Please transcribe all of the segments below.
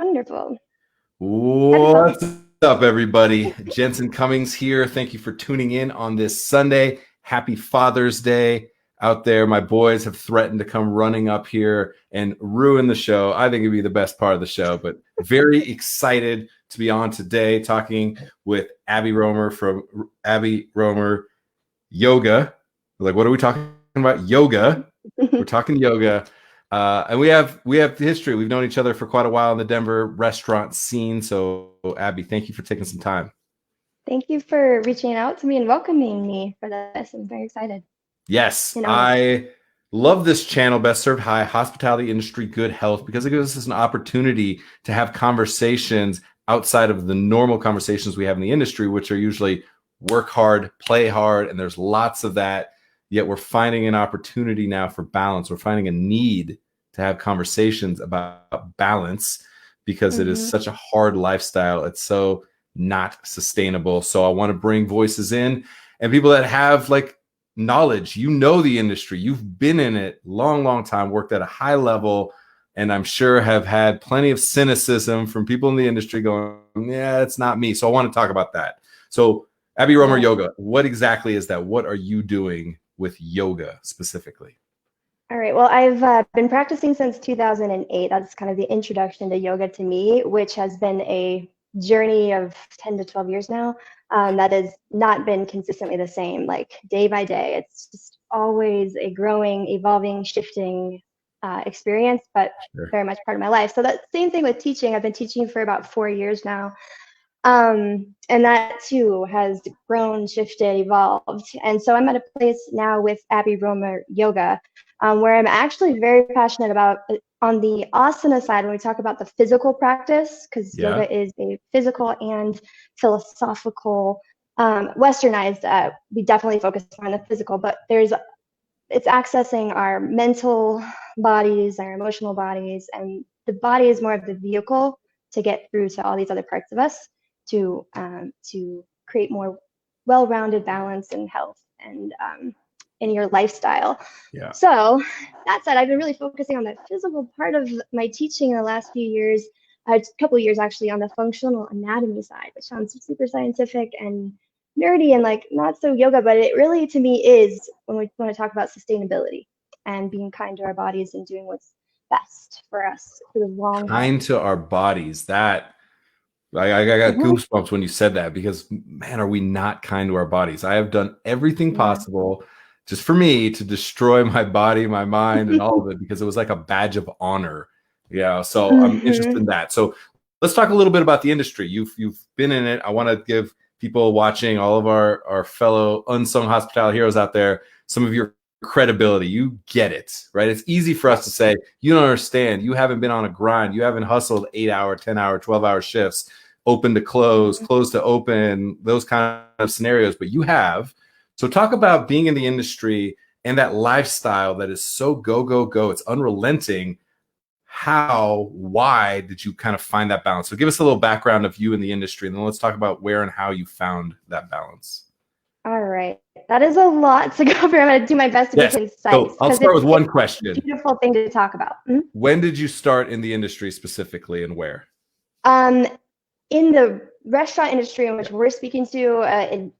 Wonderful. What's up, everybody? Jensen Cummings here. Thank you for tuning in on this Sunday. Happy Father's Day out there. My boys have threatened to come running up here and ruin the show. I think it'd be the best part of the show, but very excited to be on today talking with Abby Roemer from Abby Roemer Yoga. Like, what are we talking about? Yoga. We're talking yoga. And we have history. We've known each other for quite a while in the Denver restaurant scene. So, Abby, thank you for taking some time. Thank you for reaching out to me and welcoming me for this. I'm very excited. Yes, I love this channel, Best Served High, Hospitality Industry, Good Health, because it gives us an opportunity to have conversations outside of the normal conversations we have in the industry, which are usually work hard, play hard, and there's lots of that. Yet we're finding an opportunity now for balance. We're finding a need to have conversations about balance because it is such a hard lifestyle. It's so not sustainable. So I want to bring voices in and people that have like knowledge. You know the industry. You've been in it long time, worked at a high level, and I'm sure have had plenty of cynicism from people in the industry going, yeah, it's not me. So I want to talk about that. So Abby Roemer Yoga, what exactly is that? What are you doing with yoga specifically? All right. Well, I've been practicing since 2008. That's kind of the introduction to yoga to me, which has been a journey of 10 to 12 years now. That has not been consistently the same, like day by day. It's just always a growing, evolving, shifting experience, but very much part of my life. So that same thing with teaching. I've been teaching for about 4 years now. And that too has grown, shifted, evolved. And so I'm at a place now with Abby Roemer Yoga, where I'm actually very passionate about on the asana side, when we talk about the physical practice, because yoga is a physical and philosophical, westernized, we definitely focus on the physical, but it's accessing our mental bodies, our emotional bodies, and the body is more of the vehicle to get through to all these other parts of us to create more well-rounded balance and health and in your lifestyle. So that said, I've been really focusing on the physical part of my teaching in the last few years, a couple of years actually, on the functional anatomy side, which sounds super scientific and nerdy and like not so yoga, but it really to me is when we want to talk about sustainability and being kind to our bodies and doing what's best for us for the long haul. Kind to our bodies. That I got goosebumps when you said that, because man, are we not kind to our bodies? I have done everything possible just for me to destroy my body, my mind, and all of it, because it was like a badge of honor. Yeah. So I'm interested in that. So let's talk a little bit about the industry. You've been in it. I want to give people watching, all of our fellow unsung hospitality heroes out there, some of your credibility. You get it, right? It's easy for us to say, you don't understand. You haven't been on a grind. You haven't hustled 8-hour, 10-hour, 12-hour shifts, open to close, close to open, those kind of scenarios, but you have. So talk about being in the industry and that lifestyle that is so go. It's unrelenting. Why did you kind of find that balance? So give us a little background of you in the industry, and then let's talk about where and how you found that balance. All right. That is a lot to go over. I'm going to do my best to be concise. So I'll start with one question. It's a beautiful thing to talk about. When did you start in the industry specifically, and where? In the restaurant industry in which we're speaking to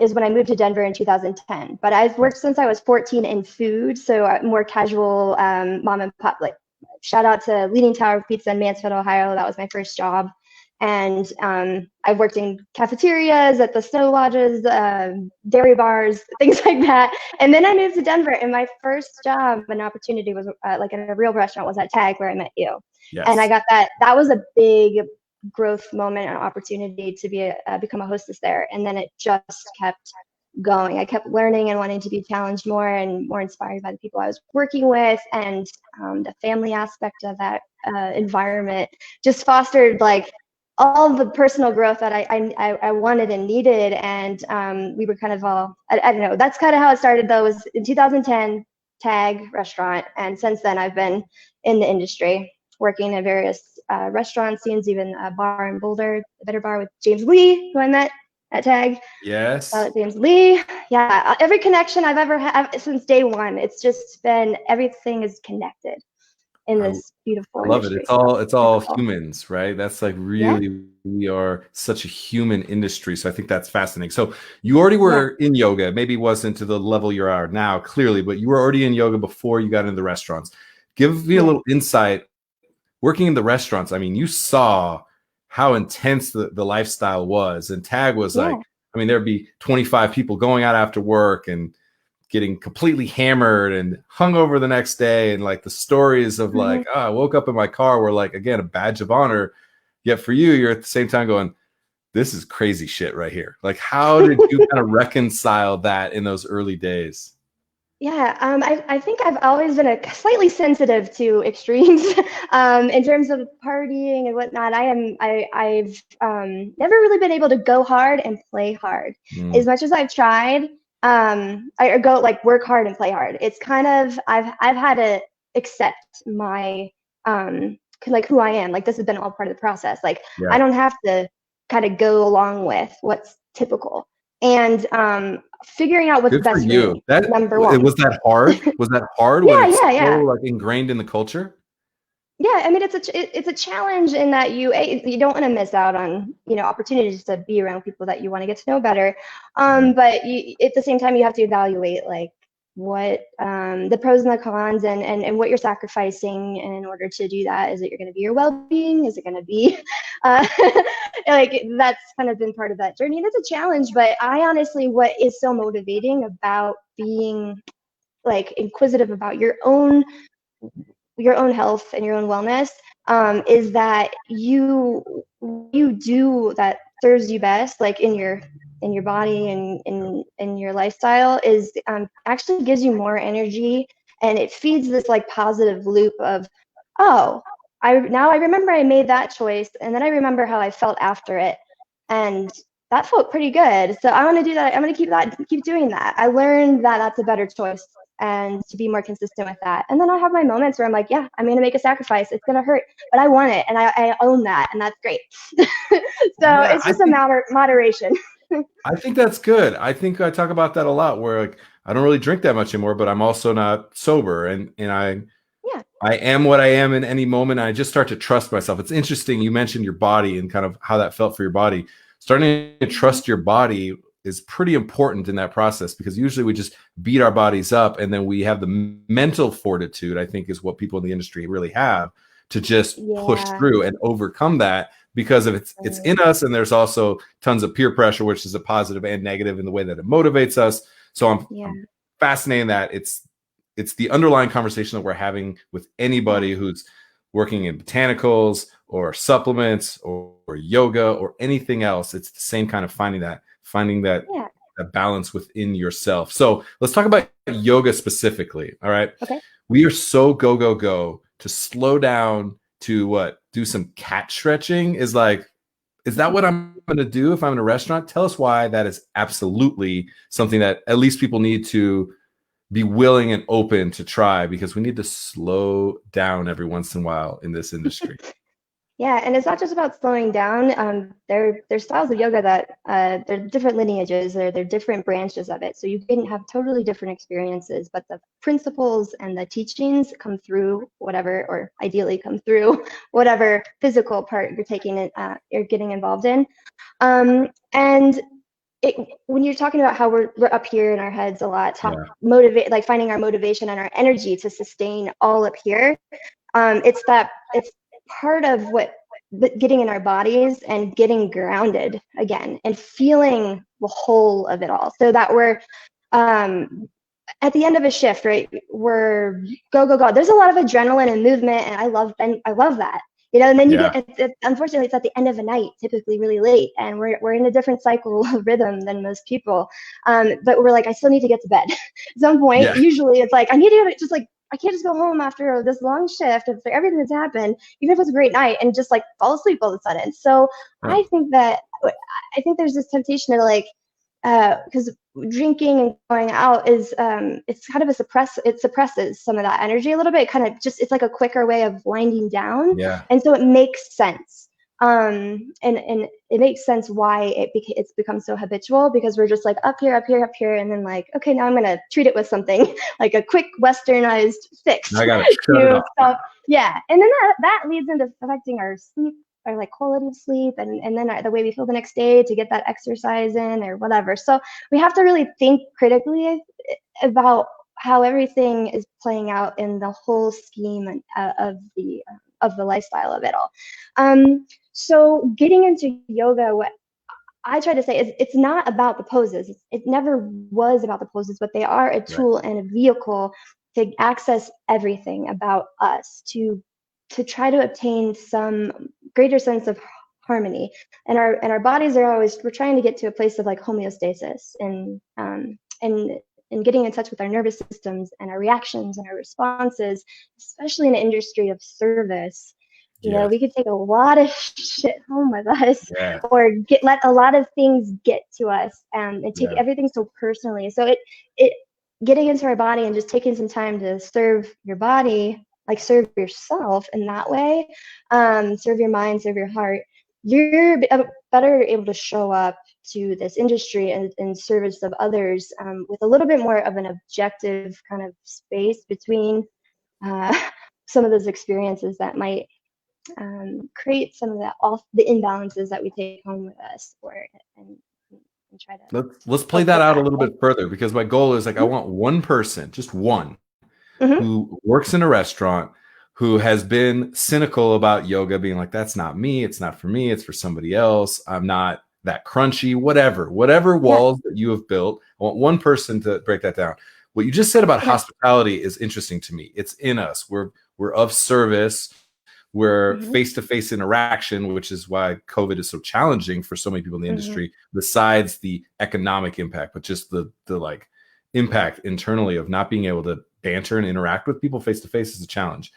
is when I moved to Denver in 2010. But I've worked since I was 14 in food, so more casual mom and pop. Like, shout out to Leaning Tower Pizza in Mansfield, Ohio. That was my first job. And I've worked in cafeterias, at the snow lodges, dairy bars, things like that. And then I moved to Denver, and my first job, an opportunity was like in a real restaurant, was at Tag, where I met you. And I got that was a big growth moment and opportunity to become a hostess there. And then it just kept going. I kept learning and wanting to be challenged more and more inspired by the people I was working with, and the family aspect of that environment just fostered like all the personal growth that I wanted and needed. And we were kind of all, I don't know, that's kind of how it started though, was in 2010, Tag restaurant. And since then I've been in the industry working in various restaurant scenes, even a bar in Boulder, the Better Bar with James Lee, who I met at Tag. Yes. James Lee. Yeah, every connection I've ever had since day one, it's just been, everything is connected. in I, this beautiful I love it. industry. So It's all super cool. humans, right? That's like Yeah. really, we are such a human industry. So I think that's fascinating. So you already Yeah. were in yoga, maybe wasn't to the level you are now, clearly, but you were already in yoga before you got into the restaurants. Give me a Yeah. little insight. Working in the restaurants, I mean, you saw how intense the lifestyle was. And Tag was like, Yeah. I mean, there'd be 25 people going out after work and getting completely hammered and hungover the next day. And like the stories of Mhm. like, oh, I woke up in my car were like, again, a badge of honor. Yet for you, you're at the same time going, this is crazy shit right here. Like, how did you kind of reconcile that in those early days? Yeah, I think I've always been a slightly sensitive to extremes in terms of partying and whatnot. I've never really been able to go hard and play hard. As Mm, much as I've tried, I go like work hard and play hard. It's kind of I've had to accept my like who I am. Like this has been all part of the process. Like I yeah. don't have to kind of go along with what's typical. And figuring out what's Good for best for you. me, That number one. was that hard? Was that hard when Yeah, it's yeah, so yeah. like ingrained in the culture? Yeah, I mean it's a challenge in that you don't want to miss out on opportunities to be around people that you want to get to know better, Yeah. but at the same time you have to evaluate like what the pros and the cons and what you're sacrificing in order to do that. Is it you're going to be your well-being? Is it going to be uh, like that's kind of been part of that journey, and it's a challenge. But I honestly, what is so motivating about being like inquisitive about your own health and your own wellness is that you do that serves you best like in your body and in your lifestyle is actually gives you more energy, and it feeds this like positive loop of, oh, I remember I made that choice and then I remember how I felt after it, and that felt pretty good, so I want to do that. I'm going to keep doing that. I learned that that's a better choice and to be more consistent with that. And then I have my moments where I'm like, yeah, I'm going to make a sacrifice. It's going to hurt, but I want it. And I own that. And that's great. So Yeah, it's just a matter moderation. I think that's good. I think I talk about that a lot where like I don't really drink that much anymore, but I'm also not sober and Yeah. I am what I am in any moment. I just start to trust myself. It's interesting. You mentioned your body and kind of how that felt for your body. Starting to Mm-hmm. trust your body is pretty important in that process because usually we just beat our bodies up and then we have the mental fortitude, I think, is what people in the industry really have to just push Yeah. through and overcome that because of it's Right. in us and there's also tons of peer pressure, which is a positive and negative in the way that it motivates us. So Yeah. I'm fascinated that it's the underlying conversation that we're having with Yeah. anybody who's working in botanicals or supplements or yoga or anything else. It's the same kind of finding Yeah. that balance within yourself. So let's talk about yoga specifically. All right. Okay. We are so go, go, go to slow down to what? Do some cat stretching is like, is that what I'm going to do if I'm in a restaurant? Tell us why that is absolutely something that at least people need to be willing and open to try because we need to slow down every once in a while in this industry. Yeah, and it's not just about slowing down. There's styles of yoga that they're different lineages, they're different branches of it. So you can have totally different experiences, but the principles and the teachings come through whatever, or ideally come through whatever physical part you're getting involved in. And when you're talking about how we're up here in our heads a lot, Yeah. motivate like finding our motivation and our energy to sustain all up here. It's part of what getting in our bodies and getting grounded again and feeling the whole of it all, so that we're at the end of a shift, right? We're go go go. There's a lot of adrenaline and movement, and I love that. And then you Yeah. get unfortunately it's at the end of the night, typically really late, and we're in a different cycle of rhythm than most people. But we're like, I still need to get to bed. At some point, Yeah. usually it's like I need to just like I can't just go home after this long shift after everything that's happened, even if it's a great night, and just like fall asleep all of a sudden. So Yeah. I think there's this temptation to like because drinking and going out is it's kind of it suppresses some of that energy a little bit. It kind of just it's like a quicker way of winding down, Yeah. and so it makes sense. And it makes sense why it's become so habitual, because we're just like up here, up here, up here, and then like, okay, now I'm gonna treat it with something like a quick westernized fix. I gotta shut it off. So yeah, and then that leads into affecting our sleep, or like quality of sleep, and then the way we feel the next day to get that exercise in or whatever. So we have to really think critically about how everything is playing out in the whole scheme of the lifestyle of it all. So getting into yoga, what I try to say is it's not about the poses. It never was about the poses, but they are a tool and a vehicle to access everything about us, to try to obtain some greater sense of harmony. And our bodies are always, we're trying to get to a place of like homeostasis, and getting in touch with our nervous systems and our reactions and our responses, especially in an industry of service. We could take a lot of shit home with us, or let a lot of things get to us, and take everything so personally. So it getting into our body and just taking some time to serve your body, like serve yourself in that way, serve your mind, serve your heart, you're better able to show up to this industry and in service of others, with a little bit more of an objective kind of space between some of those experiences that might create some of the imbalances that we take home with us, and try to let's play that out a little bit further, because my goal is like, I want one person, just one, who works in a restaurant, who has been cynical about yoga, being like, that's not me, it's not for me, it's for somebody else, I'm not that crunchy, whatever walls that you have built. I want one person to break that down. What you just said about hospitality is interesting to me. It's in us. We're of service. We're face-to-face interaction, which is why COVID is so challenging for so many people in the industry, besides the economic impact, but just the like impact internally of not being able to banter and interact with people face-to-face is a challenge.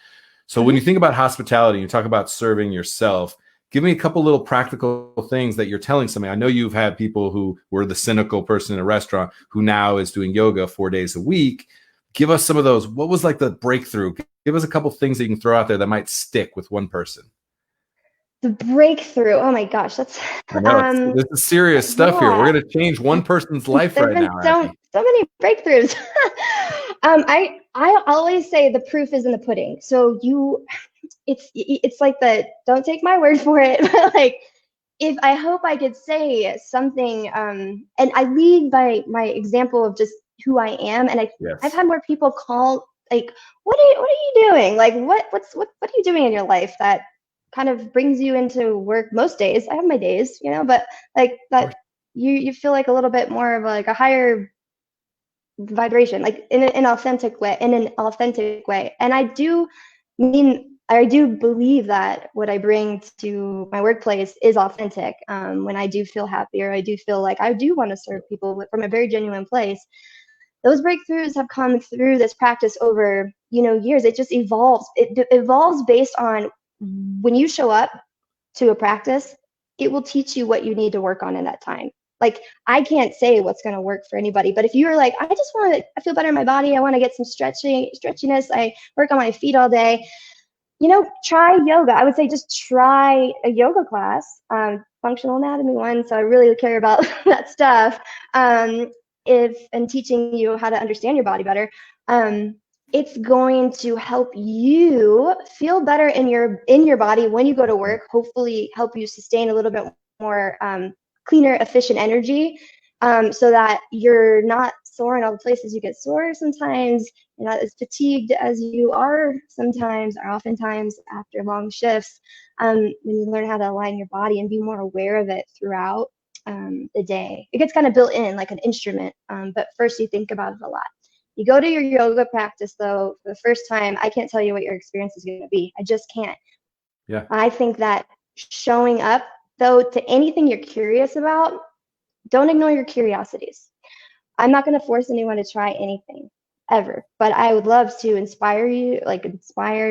So when you think about hospitality, you talk about serving yourself, give me a couple little practical things that you're telling somebody. I know you've had people who were the cynical person in a restaurant who now is doing yoga 4 days a week. Give us some of those. What was like the breakthrough? Give us a couple things that you can throw out there that might stick with one person. The breakthrough. Oh my gosh, that's this is serious stuff here. We're going to change one person's life right now. So many breakthroughs. I always say the proof is in the pudding. So it's like don't take my word for it, but like, I hope I could say something, and I lead by my example of just who I am. And I've had more people call, like, what are you doing? Like, what are you doing in your life that kind of brings you into work most days? I have my days, but like that you feel like a little bit more of like a higher vibration, like in an authentic way. And I do believe that what I bring to my workplace is authentic. When I do feel happier, I do feel like I do want to serve people from a very genuine place. Those breakthroughs have come through this practice over, years. It just evolves. It evolves based on when you show up to a practice, it will teach you what you need to work on in that time. Like, I can't say what's going to work for anybody, but if you're like, I feel better in my body, I want to get some stretchiness, I work on my feet all day, try yoga. I would say just try a yoga class, functional anatomy one. So I really care about that stuff. And teaching you how to understand your body better. It's going to help you feel better in your body when you go to work, hopefully help you sustain a little bit more cleaner, efficient energy, so that you're not sore in all the places you get sore sometimes. You're not as fatigued as you are sometimes, or oftentimes after long shifts, when you learn how to align your body and be more aware of it throughout the day. It gets kind of built in like an instrument, but first you think about it a lot. You go to your yoga practice, though, for the first time, I can't tell you what your experience is going to be. I just can't. Yeah. I think that showing up, though, to anything you're curious about, don't ignore your curiosities. I'm not going to force anyone to try anything ever, but I would love to inspire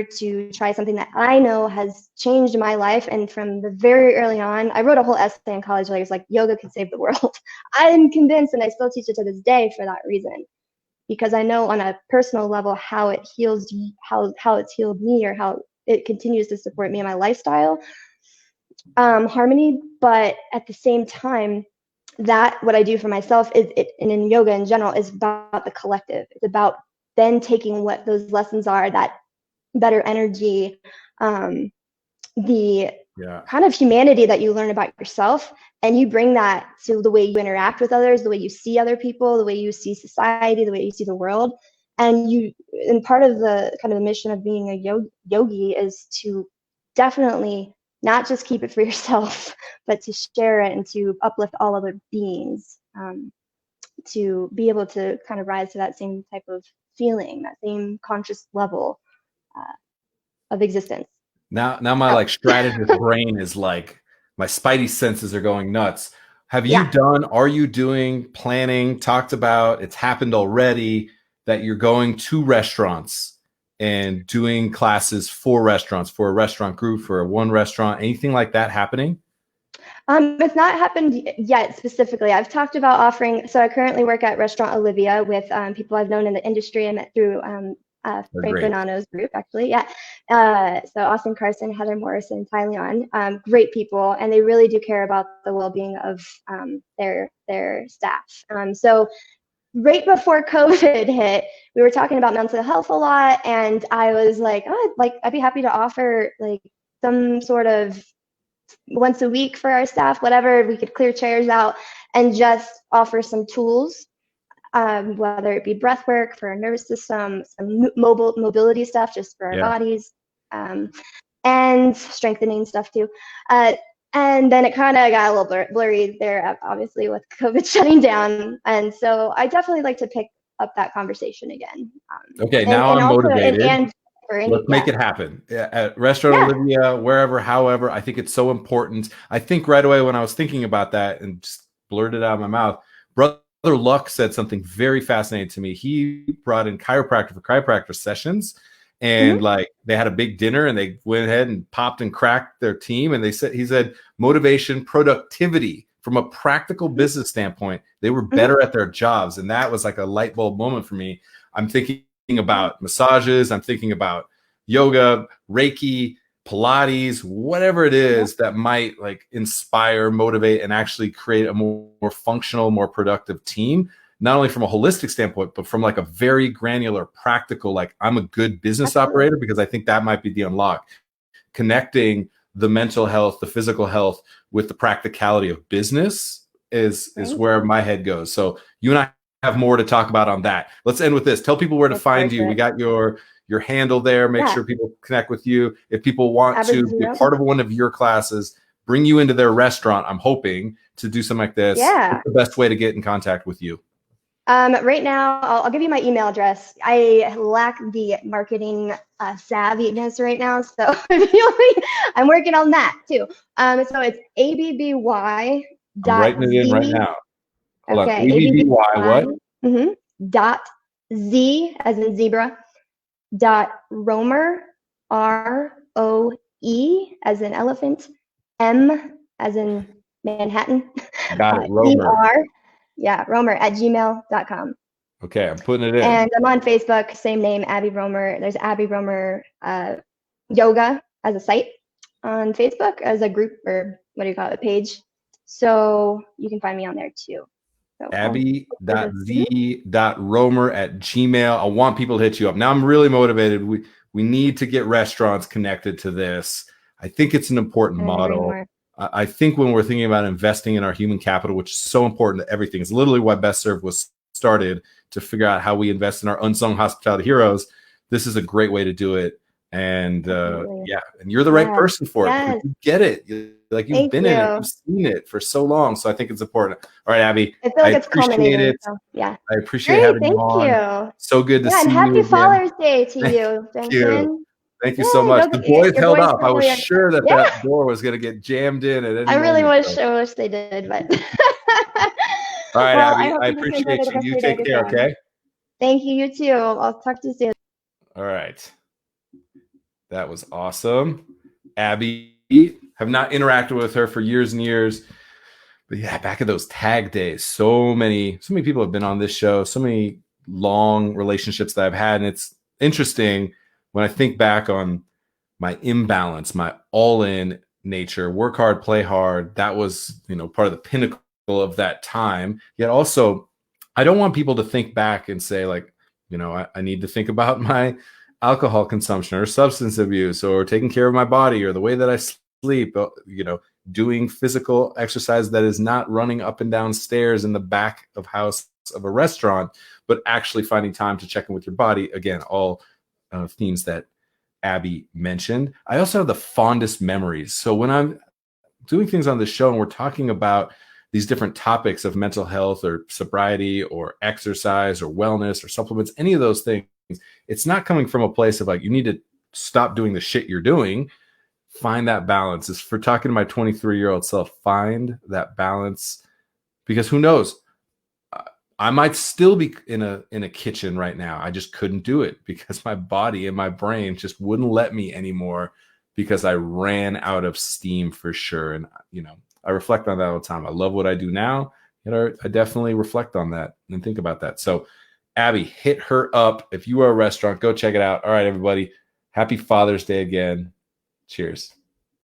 to try something that I know has changed my life. And from the very early on, I wrote a whole essay in college, like yoga could save the world. I'm convinced, and I still teach it to this day for that reason, because I know on a personal level how it heals, how it's healed me, or how it continues to support me in my lifestyle. harmony, but at the same time, that what I do for myself is and in yoga in general is about the collective. It's about then taking what those lessons are, that better energy, the kind of humanity that you learn about yourself, and you bring that to the way you interact with others, the way you see other people, the way you see society, the way you see the world. And part of the kind of the mission of being a yogi is to definitely not just keep it for yourself, but to share it and to uplift all other beings, to be able to kind of rise to that same type of feeling, that same conscious level of existence. Now my like strategist brain is like, my spidey senses are going nuts. Have you are you doing, planning, talked about, it's happened already, that you're going to restaurants and doing classes for restaurants, for a restaurant group, for a one restaurant, anything like that happening? It's not happened yet specifically. I've talked about offering, so I currently work at Restaurant Olivia with people I've known in the industry. I met through Frank Bonanno's group, actually. So Austin Carson, Heather Morrison, Ty Leon, great people, and they really do care about the well-being of their staff. So right before COVID hit, we were talking about mental health a lot, and I was like, oh, I'd be happy to offer like some sort of once a week for our staff, whatever, we could clear chairs out and just offer some tools, whether it be breath work for our nervous system, some mobility stuff just for our bodies, and strengthening stuff too. And then it kind of got a little blurry there, obviously, with COVID shutting down. And so I definitely like to pick up that conversation again. Okay, now I'm motivated. Let's make it happen at Restaurant Olivia, wherever, however. I think it's so important. I think right away when I was thinking about that and just blurted out of my mouth, Brother Luck said something very fascinating to me. He brought in chiropractor for chiropractor sessions, and like they had a big dinner and they went ahead and popped and cracked their team. And he said motivation, productivity from a practical business standpoint, they were better at their jobs. And that was like a light bulb moment for me. I'm thinking about massages, I'm thinking about yoga, Reiki, Pilates, whatever it is that might like inspire, motivate, and actually create a more functional, more productive team, not only from a holistic standpoint, but from like a very granular, practical, like I'm a good business operator, because I think that might be the unlock. Connecting the mental health, the physical health with the practicality of business is where my head goes. So you and I have more to talk about on that. Let's end with this. Tell people where to find you. We got your handle there. Make sure people connect with you. If people want to be a part of one of your classes, bring you into their restaurant, I'm hoping to do something like this. What's the best way to get in contact with you? Right now, I'll give you my email address. I lack the marketing savviness right now, so I'm working on that too. So it's abby. I'm writing it in right now. Hold on. ABBY what? Dot Z as in zebra. Dot Roemer, ROE as in elephant, M as in Manhattan. Got it. Roemer. Roemer at gmail.com. Okay, I'm putting it in. And I'm on Facebook, same name, Abby Roemer. There's Abby Roemer Yoga as a site on Facebook, as a group, or what do you call it, a page. So you can find me on there too. So abby.z.roemer@gmail. I want people to hit you up. Now I'm really motivated. We need to get restaurants connected to this. I think it's an important model. I think when we're thinking about investing in our human capital, which is so important to everything, it's literally why Best Served was started, to figure out how we invest in our unsung hospitality heroes. This is a great way to do it. And and you're the right person for it. You get it. You've been in it, you've seen it for so long. So I think it's important. All right, Abby. I feel like it's culminating. I appreciate having you on. So good to see you. And happy Father's Day to you, Jensen. Thank you so much. The boys held up. I was sure that door was going to get jammed in at any moment. I wish they did, but. All right, Abby. I appreciate you. You take care, okay? Thank you. You too. I'll talk to you soon. All right. That was awesome. Abby, have not interacted with her for years and years. But yeah, back in those tag days, so many people have been on this show, so many long relationships that I've had. And it's interesting when I think back on my imbalance, my all in nature, work hard, play hard. That was, part of the pinnacle of that time. Yet also, I don't want people to think back and say like, I need to think about my alcohol consumption or substance abuse or taking care of my body or the way that I sleep, doing physical exercise that is not running up and down stairs in the back of house of a restaurant, but actually finding time to check in with your body. Again, all themes that Abby mentioned. I also have the fondest memories. So when I'm doing things on this show and we're talking about these different topics of mental health or sobriety or exercise or wellness or supplements, any of those things, it's not coming from a place of like, you need to stop doing the shit you're doing. Find that balance. It's for talking to my 23-year-old self. Find that balance, because who knows? I might still be in a kitchen right now. I just couldn't do it because my body and my brain just wouldn't let me anymore because I ran out of steam for sure. And, I reflect on that all the time. I love what I do now. I definitely reflect on that and think about that. So Abby, hit her up. If you are a restaurant, go check it out. All right, everybody. Happy Father's Day again. Cheers.